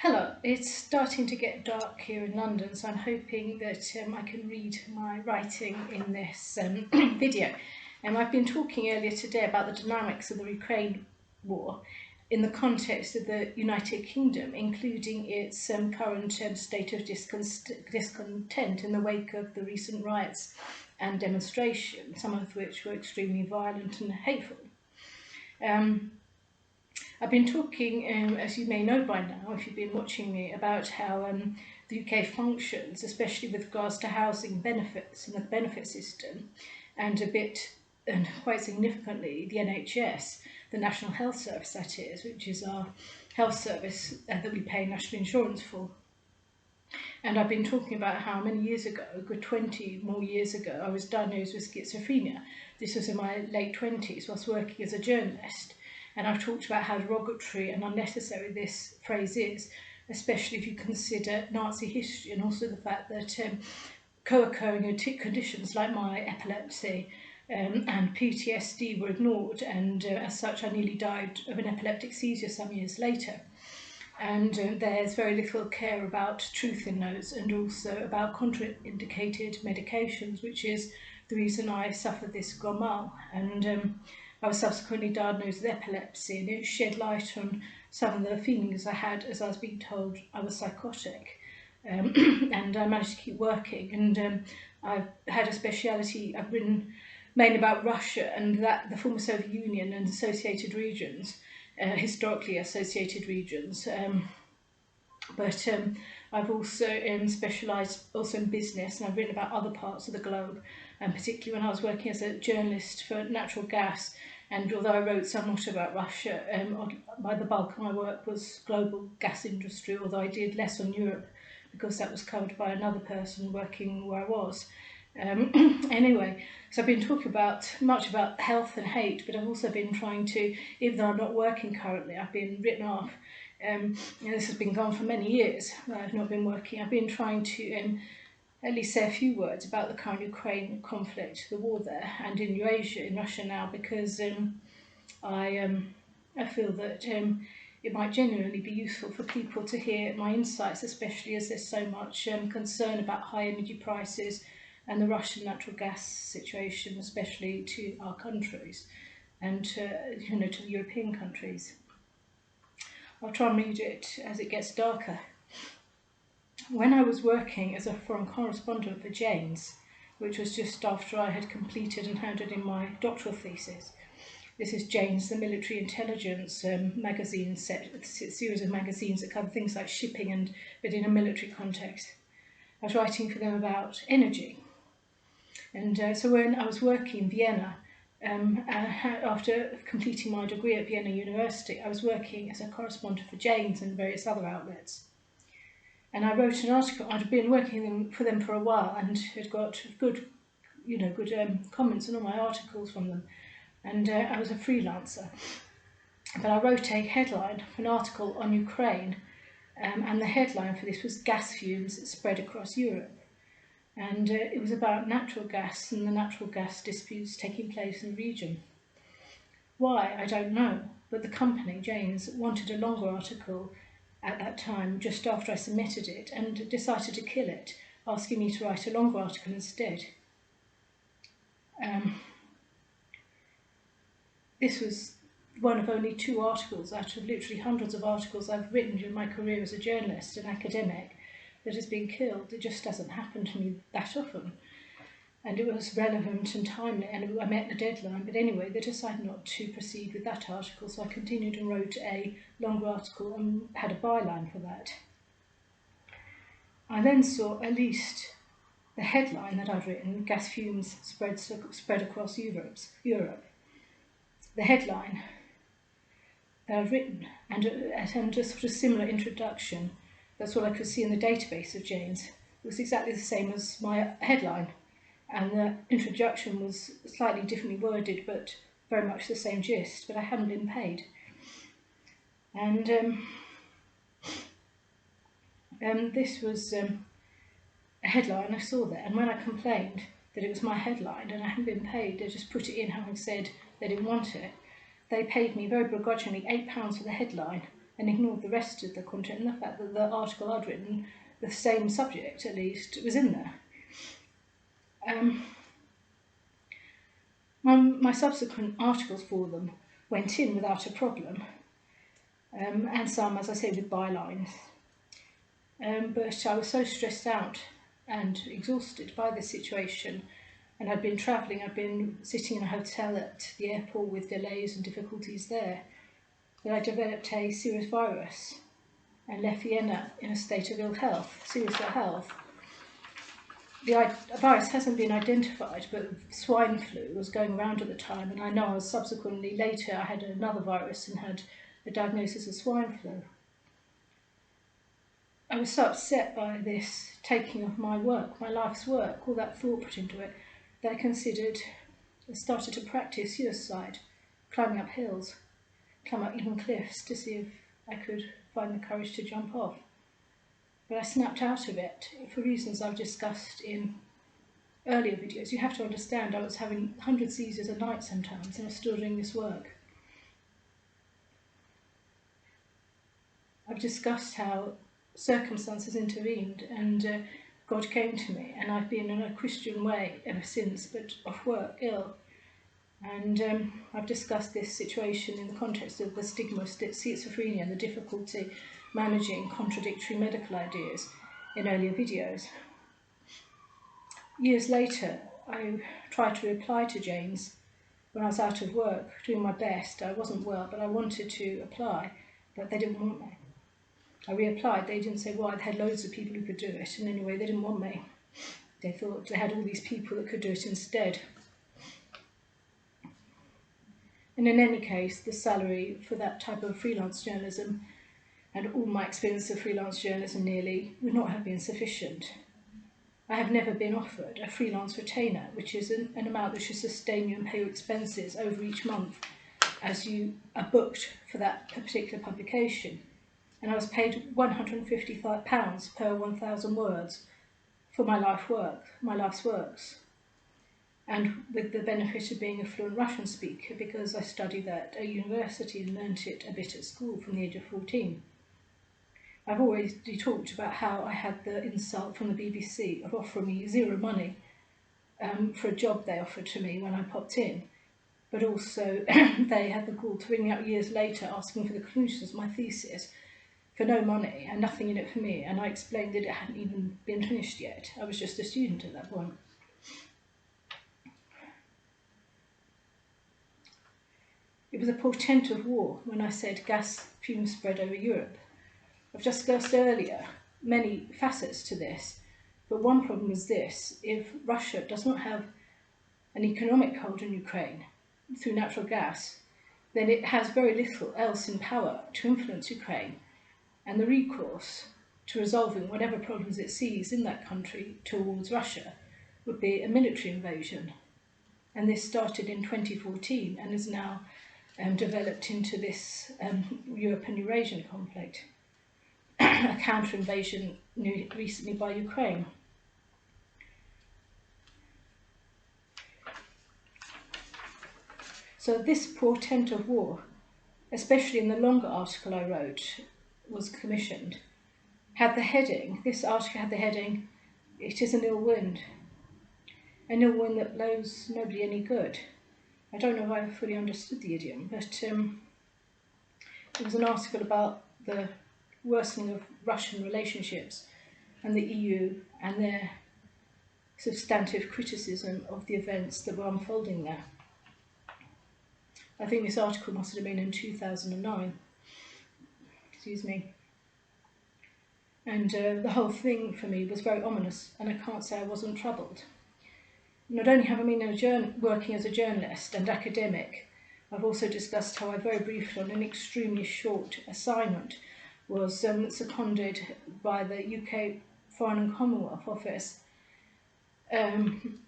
Hello, it's starting to get dark here in London, so I'm hoping that I can read my writing in this video. I've been talking earlier today about the dynamics of the Ukraine war in the context of the United Kingdom, including its current state of discontent in the wake of the recent riots and demonstrations, some of which were extremely violent and hateful. I've been talking, as you may know by now, if you've been watching me, about how the UK functions, especially with regards to housing benefits and the benefit system, and quite significantly, the NHS, the National Health Service that is, which is our health service that we pay national insurance for. And I've been talking about how many years ago, a good 20 more years ago, I was diagnosed with schizophrenia. This was in my late 20s whilst working as a journalist. And I've talked about how derogatory and unnecessary this phrase is, especially if you consider Nazi history and also the fact that co-occurring conditions like my epilepsy and PTSD were ignored, and as such I nearly died of an epileptic seizure some years later. And there's very little care about truth in those, and also about contraindicated medications, which is the reason I suffered this grand mal. And I was subsequently diagnosed with epilepsy, and it shed light on some of the feelings I had as I was being told I was psychotic. And I managed to keep working, and I've had a speciality. I've written mainly about Russia and the former Soviet Union and associated regions, historically associated regions. But I've also specialised also in business, and I've written about other parts of the globe, and particularly when I was working as a journalist for natural gas. And although I wrote somewhat about Russia, the bulk of my work was global gas industry, although I did less on Europe because that was covered by another person working where I was. Anyway, so I've been talking much about health and hate, but I've also been trying to, even though I'm not working currently, I've been written off. This has been gone for many years. I've not been working. I've been trying to at least say a few words about the current Ukraine conflict, the war there, and in Eurasia, in Russia now, because I feel that it might genuinely be useful for people to hear my insights, especially as there's so much concern about high energy prices and the Russian natural gas situation, especially to our countries and to the European countries. I'll try and read it as it gets darker. When I was working as a foreign correspondent for Jane's, which was just after I had completed and handed in my doctoral thesis. This is Jane's, the military intelligence magazine series of magazines that cover things like shipping, but in a military context. I was writing for them about energy. And so when I was working in Vienna, after completing my degree at Vienna University, I was working as a correspondent for Jane's and various other outlets. And I wrote an article. I'd been working for them for a while and had got good comments on all my articles from them. And I was a freelancer. But I wrote a headline for an article on Ukraine, and the headline for this was "Gas Fumes Spread Across Europe." And it was about natural gas and the natural gas disputes taking place in the region. Why, I don't know, but the company, Jane's, wanted a longer article at that time, just after I submitted it, and decided to kill it, asking me to write a longer article instead. This was one of only 2 articles out of literally hundreds of articles I've written during my career as a journalist and academic that has been killed. It just doesn't happen to me that often. And it was relevant and timely, and I met the deadline. But anyway, they decided not to proceed with that article, so I continued and wrote a longer article and had a byline for that. I then saw at least the headline that I'd written, "Gas Fumes Spread Across Europe." The headline that I'd written, and a sort of similar introduction, that's all I could see in the database of Jane's. It was exactly the same as my headline. And the introduction was slightly differently worded, but very much the same gist, but I hadn't been paid. And this was a headline I saw there, and when I complained that it was my headline and I hadn't been paid, they just put it in having said they didn't want it. They paid me very begrudgingly £8 for the headline and ignored the rest of the content and the fact that the article I'd written, the same subject at least, was in there. My subsequent articles for them went in without a problem, and some, as I say, with bylines. But I was so stressed out and exhausted by the situation, and I'd been travelling, I'd been sitting in a hotel at the airport with delays and difficulties there, that I developed a serious virus and left Vienna in a state of ill health, serious ill health. The virus hasn't been identified, but swine flu was going around at the time, and I know I was subsequently, later, I had another virus and had a diagnosis of swine flu. I was so upset by this taking of my work, my life's work, all that thought put into it, that I started to practice suicide, climbing up hills, climb up even cliffs to see if I could find the courage to jump off. But I snapped out of it for reasons I've discussed in earlier videos. You have to understand I was having 100 seizures a night sometimes, and I was still doing this work. I've discussed how circumstances intervened and God came to me, and I've been in a Christian way ever since, but off work, ill. And I've discussed this situation in the context of the stigma of schizophrenia and the difficulty managing contradictory medical ideas in earlier videos. Years later, I tried to reply to James when I was out of work, doing my best. I wasn't well, but I wanted to apply, but they didn't want me. I reapplied, they didn't say why, they had loads of people who could do it, and anyway, they didn't want me. They thought they had all these people that could do it instead. And in any case, the salary for that type of freelance journalism, and all my experience of freelance journalism nearly, would not have been sufficient. I have never been offered a freelance retainer, which is an amount that should sustain you and pay your expenses over each month as you are booked for that particular publication. And I was paid £155 per 1,000 words for my life's works. And with the benefit of being a fluent Russian speaker, because I studied that at university and learnt it a bit at school from the age of 14. I've always talked about how I had the insult from the BBC of offering me zero money for a job they offered to me when I popped in. But also they had the gall to ring me up years later asking for the conclusions of my thesis for no money and nothing in it for me, and I explained that it hadn't even been finished yet. I was just a student at that point. It was a portent of war when I said gas fumes spread over Europe. I've discussed earlier many facets to this, but one problem is this: if Russia does not have an economic hold on Ukraine through natural gas, then it has very little else in power to influence Ukraine, and the recourse to resolving whatever problems it sees in that country towards Russia would be a military invasion. And this started in 2014 and is now developed into this Europe and Eurasian conflict, a counter-invasion recently by Ukraine. So this portent of war, especially in the longer article I wrote, was commissioned, had the heading, this article had the heading, "It is an ill wind that blows nobody any good." I don't know if I fully understood the idiom, but it was an article about the worsening of Russian relationships and the EU and their substantive criticism of the events that were unfolding there. I think this article must have been in 2009. Excuse me. And the whole thing for me was very ominous, and I can't say I wasn't troubled. Not only have I been working as a journalist and academic, I've also discussed how I very briefly, on an extremely short assignment, was seconded by the UK Foreign and Commonwealth Office and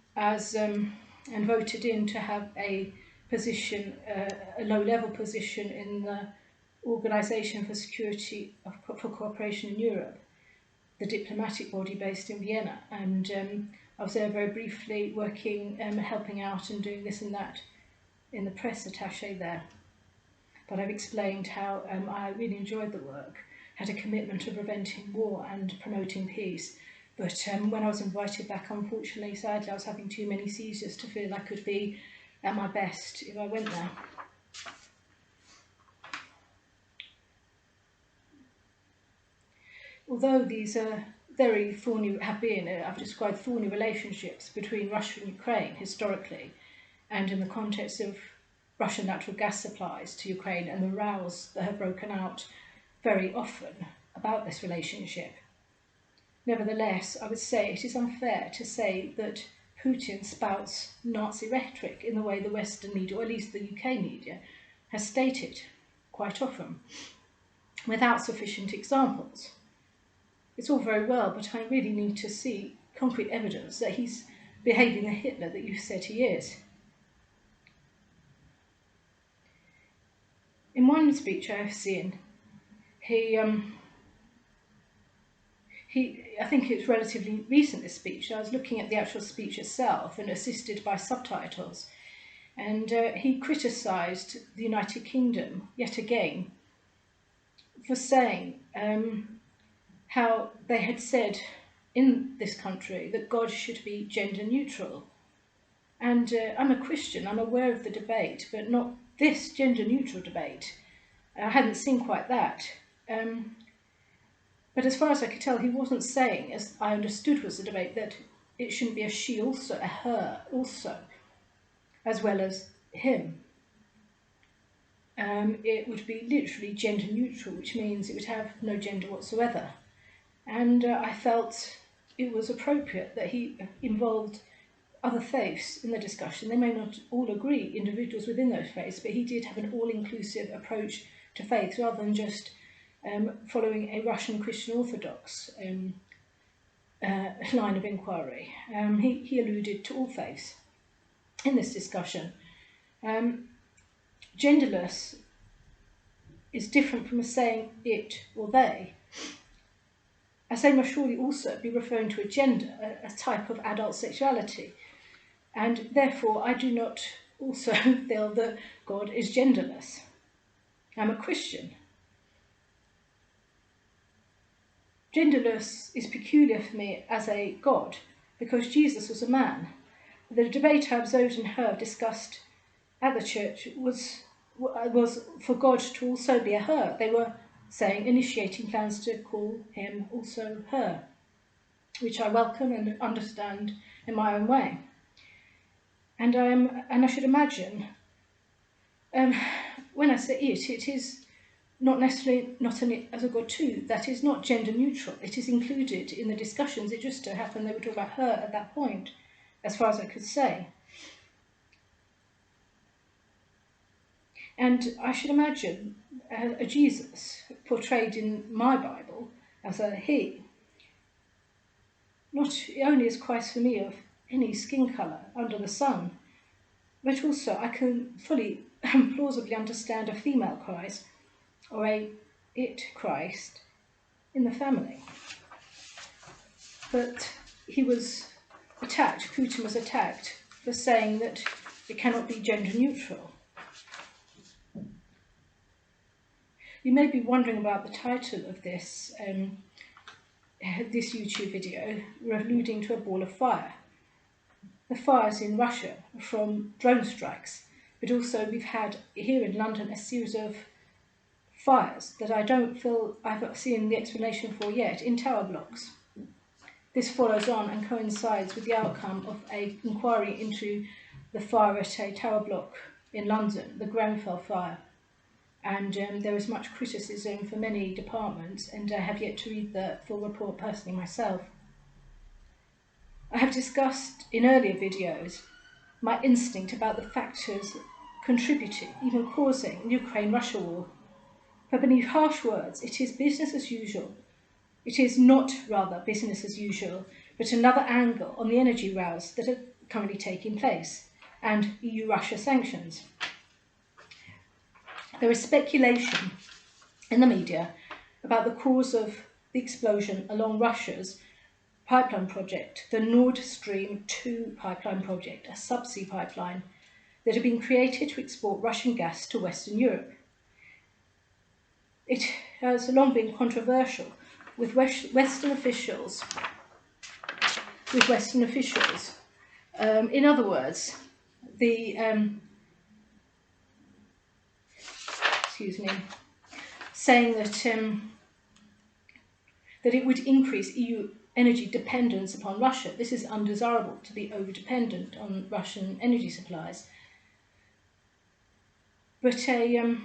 voted in to have a position, a low-level position in the Organisation for Security for Cooperation in Europe, the diplomatic body based in Vienna, and I was there very briefly working, helping out and doing this and that in the press attaché there. but I've explained how I really enjoyed the work, had a commitment to preventing war and promoting peace. But when I was invited back, unfortunately, sadly, I was having too many seizures to feel I could be at my best if I went there. Although these are very thorny, have been, I've described thorny relationships between Russia and Ukraine historically, and in the context of Russian natural gas supplies to Ukraine and the rows that have broken out very often about this relationship. Nevertheless, I would say it is unfair to say that Putin spouts Nazi rhetoric in the way the Western media, or at least the UK media, has stated quite often, without sufficient examples. It's all very well, but I really need to see concrete evidence that he's behaving the Hitler that you said he is. In one speech I have seen, I think it's relatively recent, this speech. I was looking at the actual speech itself and assisted by subtitles, and he criticised the United Kingdom yet again for saying how they had said in this country that God should be gender neutral. And I'm a Christian, I'm aware of the debate, but not this gender neutral debate. I hadn't seen quite that. But as far as I could tell, he wasn't saying, as I understood was the debate, that it shouldn't be a she also, a her also, as well as him. It would be literally gender neutral, which means it would have no gender whatsoever. And I felt it was appropriate that he involved other faiths in the discussion. They may not all agree, individuals within those faiths, but he did have an all-inclusive approach to faith rather than just following a Russian Christian Orthodox line of inquiry. He alluded to all faiths in this discussion. Genderless is different from saying it or they. I say must surely also be referring to a gender, a type of adult sexuality, and therefore I do not also feel that God is genderless. I'm a Christian. Genderless is peculiar for me as a God, because Jesus was a man. The debate I observed and heard discussed at the church was for God to also be a her. They were saying, initiating plans to call him also her, which I welcome and understand in my own way. And I should imagine, when I say it is not necessarily not an as a God too. That is not gender neutral. It is included in the discussions. It just so happened they were talking about her at that point, as far as I could say. And I should imagine a Jesus portrayed in my Bible as a he, not only is Christ for me of any skin colour under the sun, but also I can fully and plausibly understand a female Christ or a it Christ in the family. But he was attacked, Putin was attacked for saying that it cannot be gender neutral. You may be wondering about the title of this YouTube video, alluding to a ball of fire. The fires in Russia from drone strikes, but also we've had here in London a series of fires that I don't feel I've seen the explanation for yet in tower blocks. This follows on and coincides with the outcome of an inquiry into the fire at a tower block in London, the Grenfell fire. And there is much criticism for many departments, and I have yet to read the full report personally myself. I have discussed in earlier videos my instinct about the factors contributing, even causing, the Ukraine-Russia war. But beneath harsh words, it is business as usual. It is not, rather, business as usual, but another angle on the energy rows that are currently taking place, and EU-Russia sanctions. There is speculation in the media about the cause of the explosion along Russia's pipeline project, the Nord Stream 2 pipeline project, a subsea pipeline that had been created to export Russian gas to Western Europe. it has long been controversial with Western officials. In other words, the saying that it would increase EU energy dependence upon Russia. This is undesirable to be over-dependent on Russian energy supplies. But a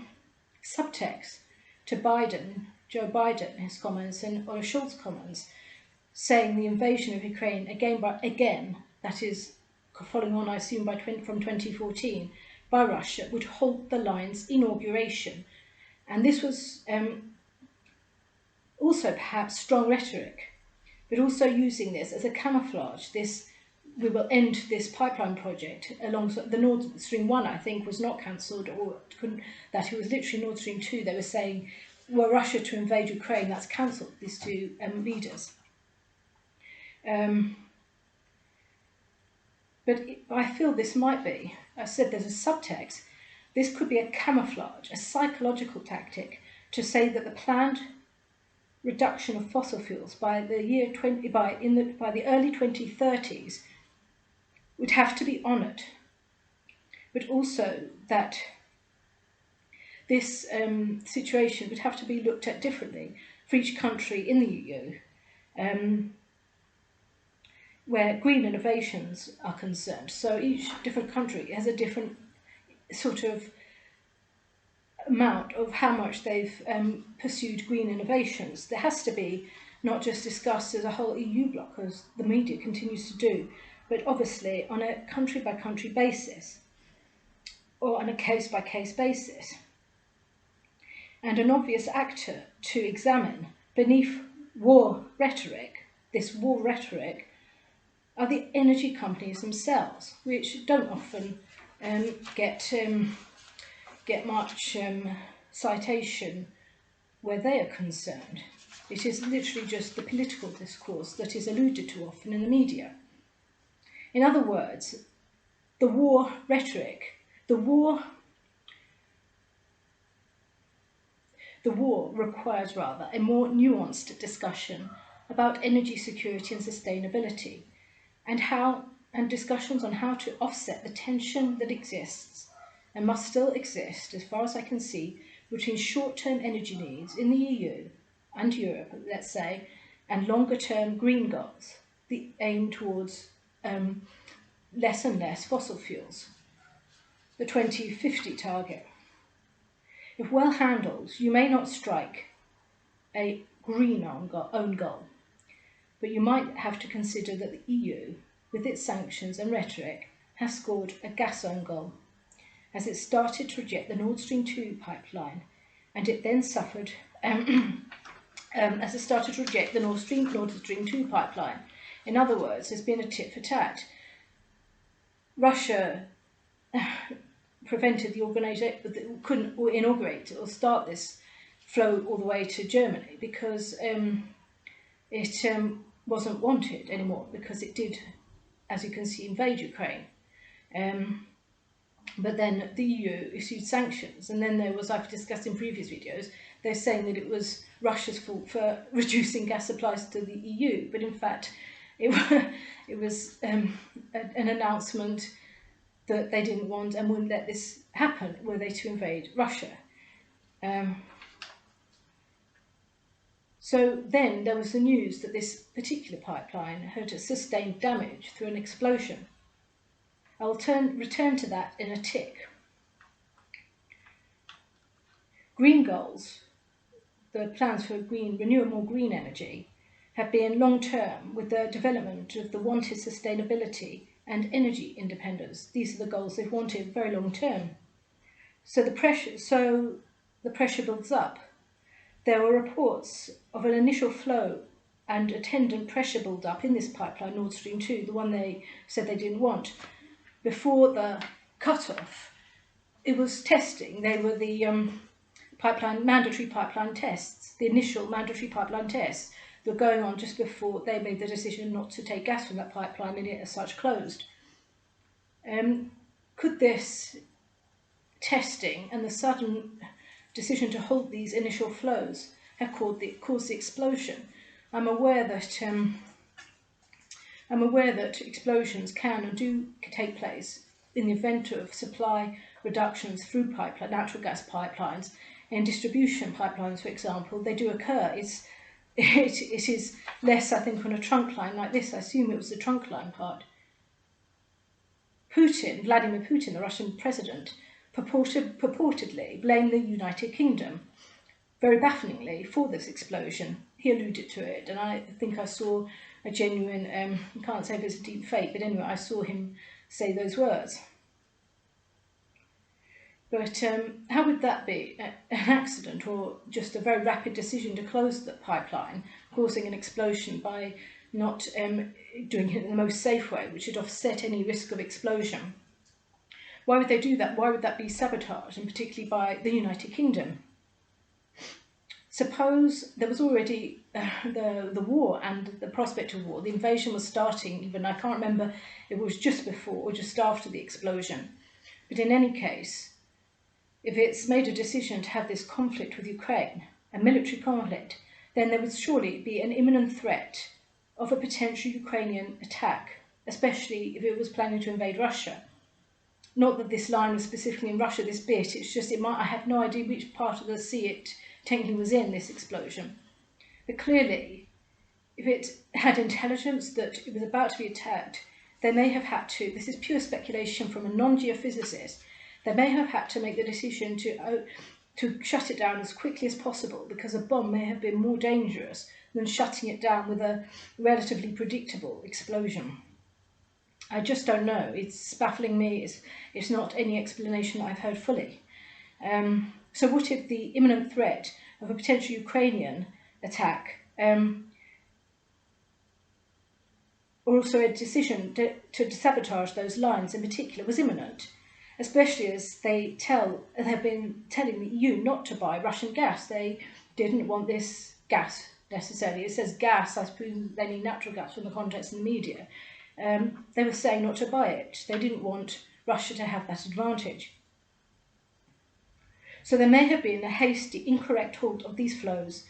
subtext to Joe Biden, his comments, and Olaf Scholz's comments, saying the invasion of Ukraine again, that is following on, I assume, from 2014, by Russia, would halt the line's inauguration. And this was also perhaps strong rhetoric, but also using this as a camouflage. We will end this pipeline project alongside the Nord Stream 1, I think, was not cancelled, or that it was literally Nord Stream 2. They were saying, were Russia to invade Ukraine, that's cancelled, these two leaders. But I feel this might be, I said there's a subtext, this could be a camouflage, a psychological tactic to say that the planned reduction of fossil fuels by the early 2030s would have to be honoured, but also that this situation would have to be looked at differently for each country in the EU, where green innovations are concerned. So each different country has a different sort of amount of how much they've pursued green innovations. There has to be not just discussed as a whole EU bloc, as the media continues to do, but obviously on a country-by-country basis, or on a case-by-case basis. And an obvious actor to examine beneath war rhetoric, this war rhetoric, are the energy companies themselves, which don't often get much citation where they are concerned. It is literally just the political discourse that is alluded to often in the media. In other words, the war rhetoric, the war requires rather a more nuanced discussion about energy security and sustainability, and discussions on how to offset the tension that exists and must still exist, as far as I can see, between short-term energy needs in the EU and Europe, let's say, and longer-term green goals, the aim towards less and less fossil fuels, the 2050 target. If well handled, you may not strike a green own goal, but you might have to consider that the EU, with its sanctions and rhetoric, has scored a gas own goal, as it started to reject the Nord Stream 2 pipeline, and it then suffered as it started to reject the Nord Stream 2 pipeline. In other words, there's been a tit for tat. Russia prevented the organisation, couldn't inaugurate or start this flow all the way to Germany because it wasn't wanted anymore, because it did, as you can see, invade Ukraine. But then the EU issued sanctions, and then there was, I've discussed in previous videos, they're saying that it was Russia's fault for reducing gas supplies to the EU, but in fact it was an announcement that they didn't want and wouldn't let this happen were they to invade Russia. So then there was the news that this particular pipeline had sustained damage through an explosion. I'll return to that in a tick. Green goals, the plans for renewable green energy, have been long-term with the development of the wanted sustainability and energy independence. These are the goals they've wanted very long-term. So the pressure builds up. There were reports of an initial flow and attendant pressure build-up in this pipeline, Nord Stream 2, the one they said they didn't want. Before the cut-off, it was testing. They were the mandatory pipeline tests, the initial mandatory pipeline tests that were going on just before they made the decision not to take gas from that pipeline and it as such closed. Could this testing and the sudden decision to halt these initial flows have caused the explosion. I'm aware that explosions can and do take place in the event of supply reductions through natural gas pipelines and distribution pipelines, for example. They do occur. It is less, I think, on a trunk line like this. I assume it was the trunk line part. Vladimir Putin, the Russian president, purportedly blamed the United Kingdom, very bafflingly, for this explosion. He alluded to it, and I think I saw a genuine, I can't say if it's a deep fake, but anyway, I saw him say those words. But how would that be? An accident or just a very rapid decision to close the pipeline, causing an explosion by not doing it in the most safe way, which would offset any risk of explosion? Why would they do that? Why would that be sabotage, and particularly by the United Kingdom? Suppose there was already the war and the prospect of war. The invasion was starting, even I can't remember if it was just before or just after the explosion. But in any case, if it's made a decision to have this conflict with Ukraine, a military conflict, then there would surely be an imminent threat of a potential Ukrainian attack, especially if it was planning to invade Russia. Not that this line was specifically in Russia, this bit, it's just I have no idea which part of the sea it technically was in, this explosion. But clearly, if it had intelligence that it was about to be attacked, they may have had to, this is pure speculation from a non-geophysicist, they may have had to make the decision to shut it down as quickly as possible, because a bomb may have been more dangerous than shutting it down with a relatively predictable explosion. I just don't know. It's baffling me. It's not any explanation I've heard fully. So what if the imminent threat of a potential Ukrainian attack, or also a decision to sabotage those lines in particular, was imminent? Especially as they've been telling the EU not to buy Russian gas. They didn't want this gas necessarily. It says gas, I suppose they mean natural gas from the context in the media. They were saying not to buy it. They didn't want Russia to have that advantage. So there may have been a hasty, incorrect halt of these flows,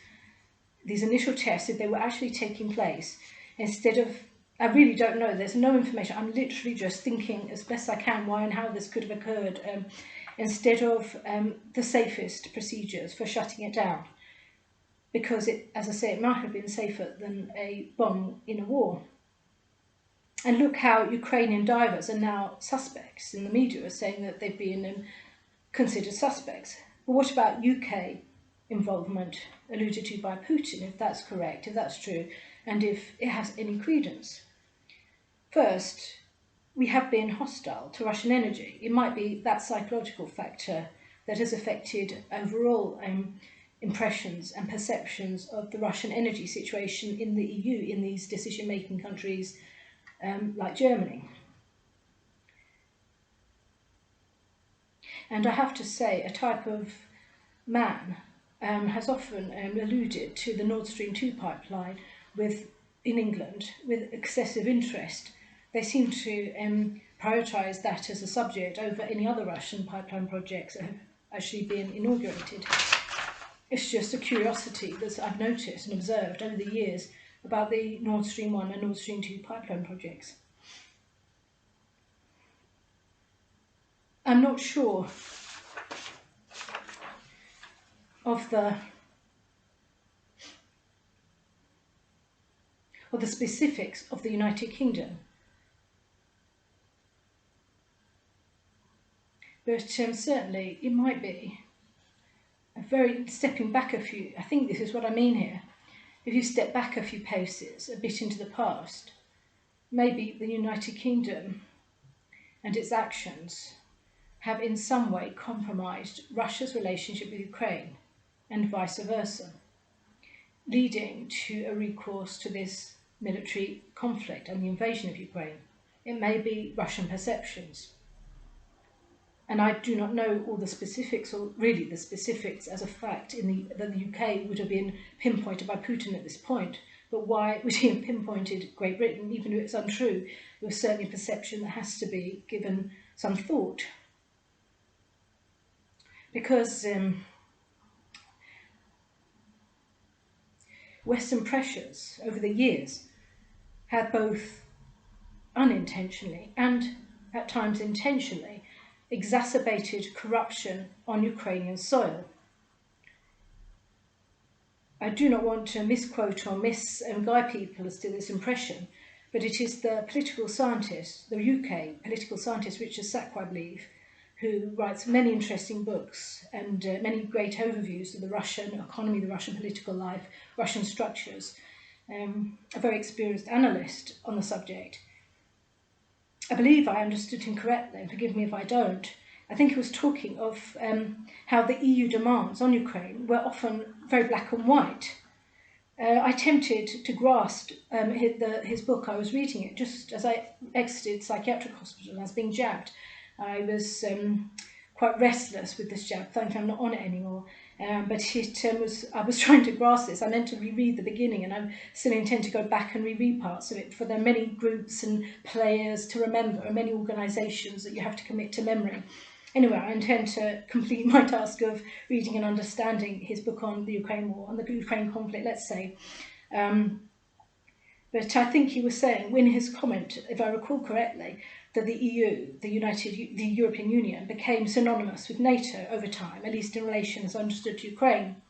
these initial tests, if they were actually taking place, instead of, I really don't know, there's no information, I'm literally just thinking as best I can why and how this could have occurred, instead of the safest procedures for shutting it down. Because, as I say, it might have been safer than a bomb in a war. And look how Ukrainian divers are now suspects. In the media are saying that they've been considered suspects. But what about UK involvement alluded to by Putin, if that's correct, if that's true, and if it has any credence? First, we have been hostile to Russian energy. It might be that psychological factor that has affected overall impressions and perceptions of the Russian energy situation in the EU, in these decision-making countries like Germany. And I have to say, a type of man has often alluded to the Nord Stream 2 pipeline in England with excessive interest. They seem to prioritise that as a subject over any other Russian pipeline projects that have actually been inaugurated. It's just a curiosity that I've noticed and observed over the years about the Nord Stream 1 and Nord Stream 2 pipeline projects. I'm not sure of the specifics of the United Kingdom, but certainly it might be stepping back a few. I think this is what I mean here. If you step back a few paces, a bit into the past, maybe the United Kingdom and its actions have in some way compromised Russia's relationship with Ukraine and vice versa, leading to a recourse to this military conflict and the invasion of Ukraine. It may be Russian perceptions. And I do not know all the specifics, or really the specifics as a fact, that the UK would have been pinpointed by Putin at this point. But why would he have pinpointed Great Britain, even if it's untrue? It was certainly a perception that has to be given some thought. Because Western pressures over the years have both unintentionally and at times intentionally exacerbated corruption on Ukrainian soil. I do not want to misquote or misguide people as to this impression, but it is the political scientist, the UK political scientist Richard Sacco, I believe, who writes many interesting books and many great overviews of the Russian economy, the Russian political life, Russian structures, a very experienced analyst on the subject. I believe I understood him correctly, and forgive me if I don't. I think he was talking of how the EU demands on Ukraine were often very black and white. I attempted to grasp his book. I was reading it just as I exited psychiatric hospital and I was being jabbed. I was quite restless with this jab. Thankfully, I'm not on it anymore. But I was trying to grasp this. I meant to reread the beginning, and I still intend to go back and reread parts of it, for there are many groups and players to remember, and many organisations that you have to commit to memory. Anyway, I intend to complete my task of reading and understanding his book on the Ukraine war, on the Ukraine conflict, let's say. But I think he was saying, in his comment, if I recall correctly, that the EU, the European Union, became synonymous with NATO over time, at least in relation as understood to Ukraine.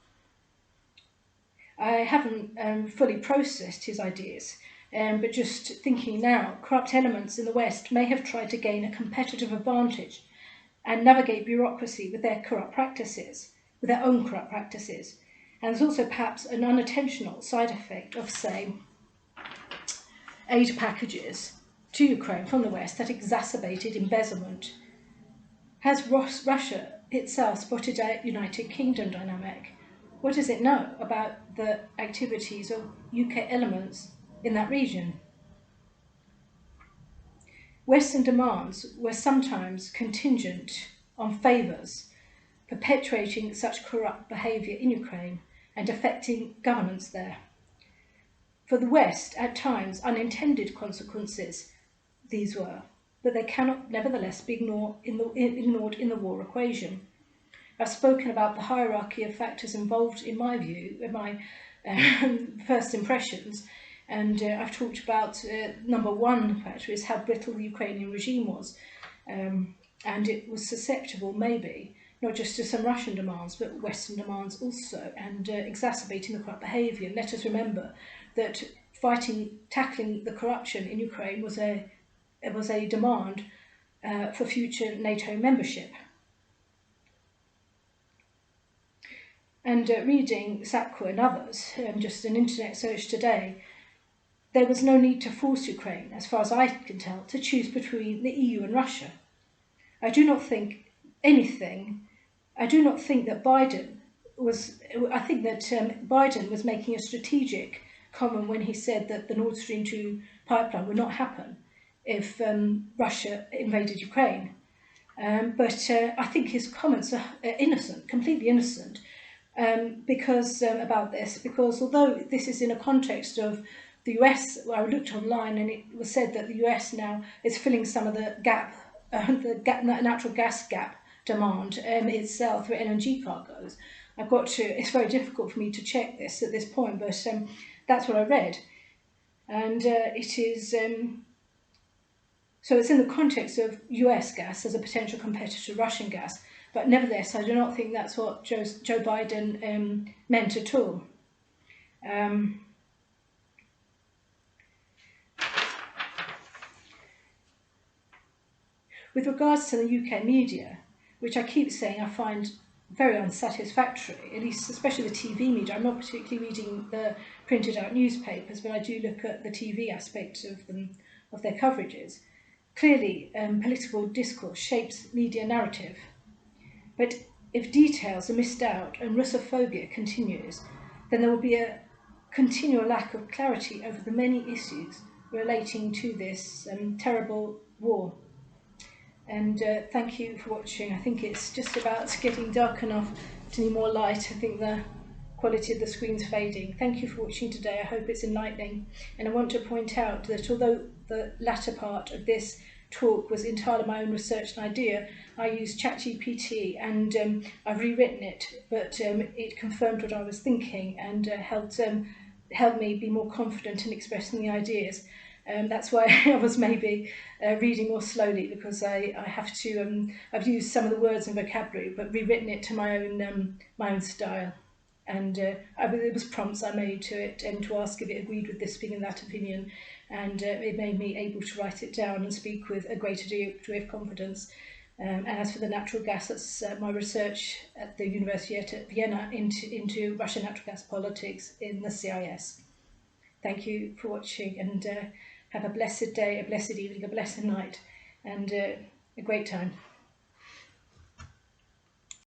I haven't fully processed his ideas, but just thinking now, corrupt elements in the West may have tried to gain a competitive advantage and navigate bureaucracy with their corrupt practices, with their own corrupt practices. And there's also perhaps an unintentional side effect of, say, aid packages to Ukraine from the West that exacerbated embezzlement. Has Russia itself spotted a United Kingdom dynamic? What does it know about the activities of UK elements in that region? Western demands were sometimes contingent on favours, perpetuating such corrupt behaviour in Ukraine and affecting governance there. For the West, at times, unintended consequences these were, but they cannot nevertheless be ignored in the war equation. I've spoken about the hierarchy of factors involved, in my view, in my first impressions, and I've talked about number one factor is how brittle the Ukrainian regime was, and it was susceptible, maybe, not just to some Russian demands, but Western demands also, and exacerbating the corrupt behaviour. Let us remember that tackling the corruption in Ukraine was a demand for future NATO membership. And reading Sacco and others, just an internet search today, there was no need to force Ukraine, as far as I can tell, to choose between the EU and Russia. I do not think that Biden was making a strategic comment when he said that the Nord Stream 2 pipeline would not happen if Russia invaded Ukraine. But I think his comments are innocent, completely innocent, because although this is in a context of the US, I looked online and it was said that the US now is filling some of the natural gas gap demand itself through LNG cargoes. It's very difficult for me to check this at this point, but that's what I read. And it is, so it's in the context of US gas as a potential competitor to Russian gas, but nevertheless, I do not think that's what Joe Biden meant at all. With regards to the UK media, which I keep saying I find very unsatisfactory, at least especially the TV media. I'm not particularly reading the printed out newspapers, but I do look at the TV aspect of them, of their coverages. Clearly, political discourse shapes media narrative. But if details are missed out and Russophobia continues, then there will be a continual lack of clarity over the many issues relating to this terrible war. And thank you for watching. I think it's just about getting dark enough to need more light. I think the quality of the screen's fading. Thank you for watching today. I hope it's enlightening. And I want to point out that although the latter part of this talk was entirely my own research and idea, I used ChatGPT and I've rewritten it, but it confirmed what I was thinking and helped helped me be more confident in expressing the ideas. That's why I was maybe reading more slowly, because I have to, I've used some of the words and vocabulary, but rewritten it to my own style. And it was prompts I made to it, and to ask if it agreed with this opinion, that opinion, and it made me able to write it down and speak with a greater degree of confidence. And as for the natural gas, that's my research at the University at Vienna into Russian natural gas politics in the CIS. Thank you for watching, and have a blessed day, a blessed evening, a blessed night, and a great time.